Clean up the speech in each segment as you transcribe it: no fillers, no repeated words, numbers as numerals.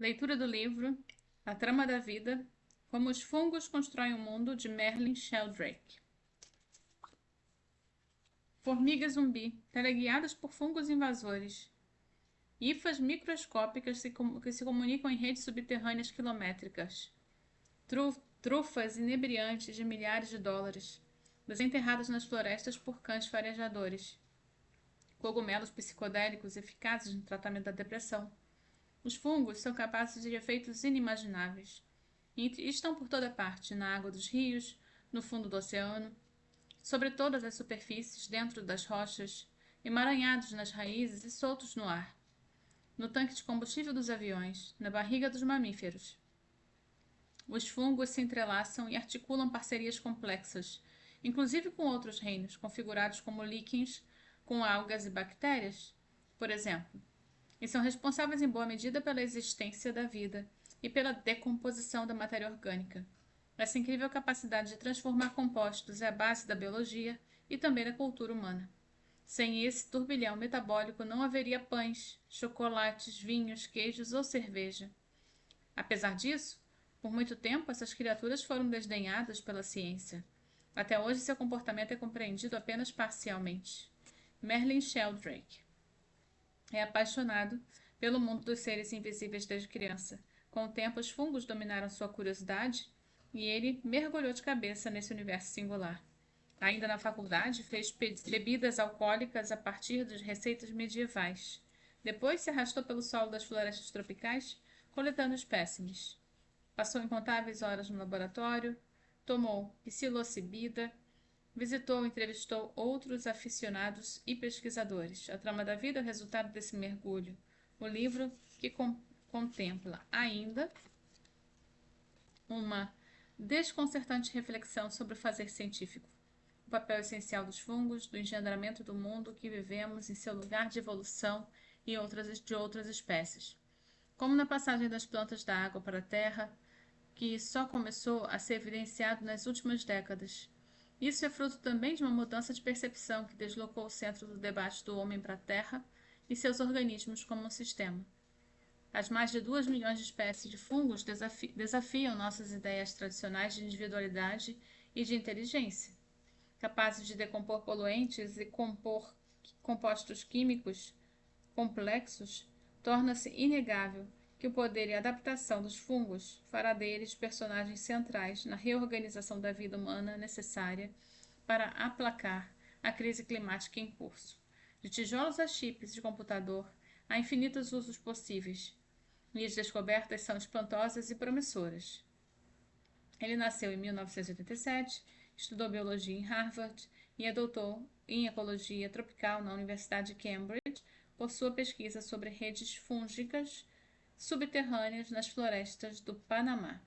Leitura do livro A Trama da Vida, Como os Fungos Constroem o Mundo, de Merlin Sheldrake. Formigas zumbi, teleguiadas por fungos invasores. Hifas microscópicas que se comunicam em redes subterrâneas quilométricas. Trufas inebriantes de milhares de dólares, desenterradas nas florestas por cães farejadores. Cogumelos psicodélicos eficazes no tratamento da depressão. Os fungos são capazes de efeitos inimagináveis. E estão por toda parte, na água dos rios, no fundo do oceano, sobre todas as superfícies, dentro das rochas, emaranhados nas raízes e soltos no ar, no tanque de combustível dos aviões, na barriga dos mamíferos. Os fungos se entrelaçam e articulam parcerias complexas, inclusive com outros reinos, configurados como líquens, com algas e bactérias, por exemplo, e são responsáveis em boa medida pela existência da vida e pela decomposição da matéria orgânica. Essa incrível capacidade de transformar compostos é a base da biologia e também da cultura humana. Sem esse turbilhão metabólico não haveria pães, chocolates, vinhos, queijos ou cerveja. Apesar disso, por muito tempo essas criaturas foram desdenhadas pela ciência. Até hoje seu comportamento é compreendido apenas parcialmente. Merlin Sheldrake é apaixonado pelo mundo dos seres invisíveis desde criança. Com o tempo, os fungos dominaram sua curiosidade e ele mergulhou de cabeça nesse universo singular. Ainda na faculdade, fez bebidas alcoólicas a partir de receitas medievais. Depois se arrastou pelo solo das florestas tropicais, coletando espécimes. Passou incontáveis horas no laboratório, tomou psilocibida, visitou e entrevistou outros aficionados e pesquisadores. A Trama da Vida é o resultado desse mergulho. O livro que contempla ainda uma desconcertante reflexão sobre o fazer científico, o papel essencial dos fungos, do engendramento do mundo que vivemos em seu lugar de evolução e de outras espécies. Como na passagem das plantas da água para a terra, que só começou a ser evidenciado nas últimas décadas. Isso é fruto também de uma mudança de percepção que deslocou o centro do debate do homem para a Terra e seus organismos como um sistema. As mais de 2 milhões de espécies de fungos desafiam nossas ideias tradicionais de individualidade e de inteligência. Capazes de decompor poluentes e compor compostos químicos complexos, torna-se inegável que o poder e a adaptação dos fungos fará deles personagens centrais na reorganização da vida humana necessária para aplacar a crise climática em curso. De tijolos a chips de computador, há infinitos usos possíveis, e as descobertas são espantosas e promissoras. Ele nasceu em 1987, estudou biologia em Harvard e é doutor em ecologia tropical na Universidade de Cambridge por sua pesquisa sobre redes fúngicas subterrâneas nas florestas do Panamá.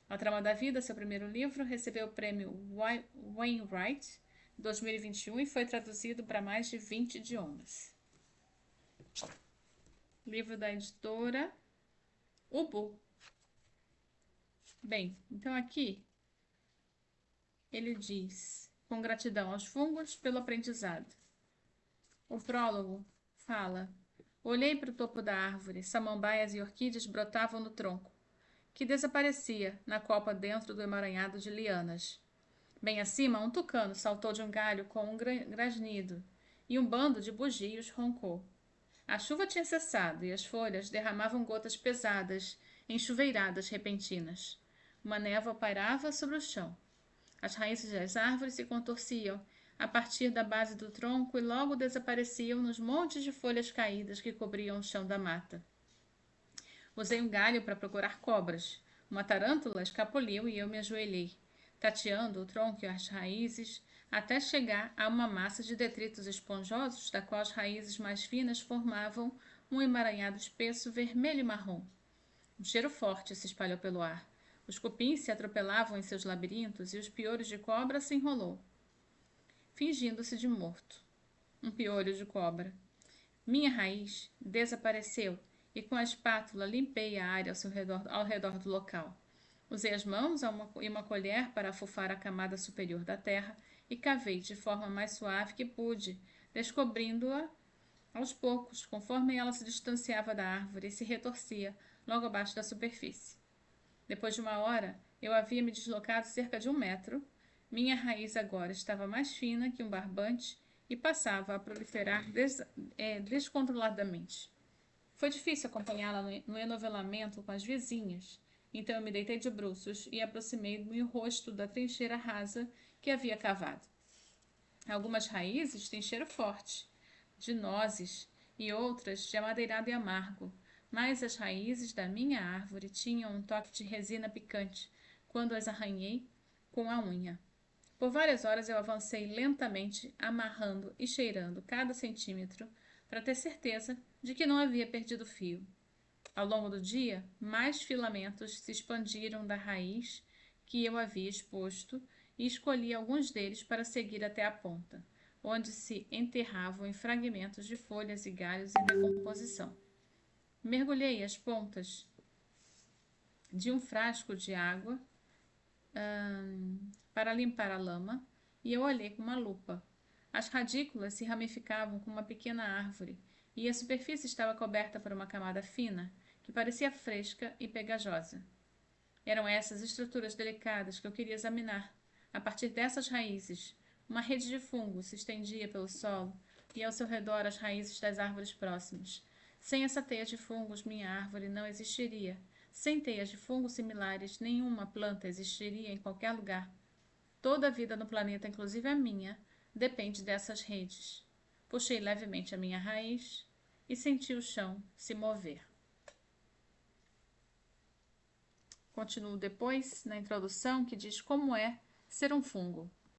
A Trama da Vida, seu primeiro livro, recebeu o prêmio Wainwright em 2021 e foi traduzido para mais de 20 idiomas. Livro da editora Ubu. Bem, então aqui ele diz: com gratidão aos fungos pelo aprendizado. O prólogo fala: olhei para o topo da árvore, samambaias e orquídeas brotavam no tronco, que desaparecia na copa dentro do emaranhado de lianas. Bem acima, um tucano saltou de um galho com um grasnido, e um bando de bugios roncou. A chuva tinha cessado e as folhas derramavam gotas pesadas, enchuveiradas repentinas. Uma névoa pairava sobre o chão. As raízes das árvores se contorciam a partir da base do tronco e logo desapareciam nos montes de folhas caídas que cobriam o chão da mata. Usei um galho para procurar cobras. Uma tarântula escapuliu e eu me ajoelhei, tateando o tronco e as raízes até chegar a uma massa de detritos esponjosos da qual as raízes mais finas formavam um emaranhado espesso vermelho e marrom. Um cheiro forte se espalhou pelo ar. Os cupins se atropelavam em seus labirintos e os piolhos de cobra se enrolou, fingindo-se de morto. Um piolho de cobra. Minha raiz desapareceu e com a espátula limpei a área ao redor do local. Usei as mãos e uma colher para afufar a camada superior da terra e cavei de forma mais suave que pude, descobrindo-a aos poucos, conforme ela se distanciava da árvore e se retorcia logo abaixo da superfície. Depois de 1 hora, eu havia me deslocado cerca de 1 metro. Minha raiz agora estava mais fina que um barbante e passava a proliferar descontroladamente. Foi difícil acompanhá-la no enovelamento com as vizinhas, então eu me deitei de bruços e aproximei-me o rosto da trincheira rasa que havia cavado. Algumas raízes têm cheiro forte, de nozes, e outras de amadeirado e amargo, mas as raízes da minha árvore tinham um toque de resina picante quando as arranhei com a unha. Por várias horas eu avancei lentamente, amarrando e cheirando cada centímetro para ter certeza de que não havia perdido o fio. Ao longo do dia, mais filamentos se expandiram da raiz que eu havia exposto e escolhi alguns deles para seguir até a ponta, onde se enterravam em fragmentos de folhas e galhos em decomposição. Mergulhei as pontas de um frasco de água para limpar a lama e eu olhei com uma lupa. As radículas se ramificavam como uma pequena árvore e a superfície estava coberta por uma camada fina que parecia fresca e pegajosa. Eram essas estruturas delicadas que eu queria examinar. A partir dessas raízes, uma rede de fungos se estendia pelo solo e ao seu redor as raízes das árvores próximas. Sem essa teia de fungos, minha árvore não existiria. Sem teias de fungos similares, nenhuma planta existiria em qualquer lugar. Toda a vida no planeta, inclusive a minha, depende dessas redes. Puxei levemente a minha raiz e senti o chão se mover. Continuo depois na introdução que diz como é ser um fungo.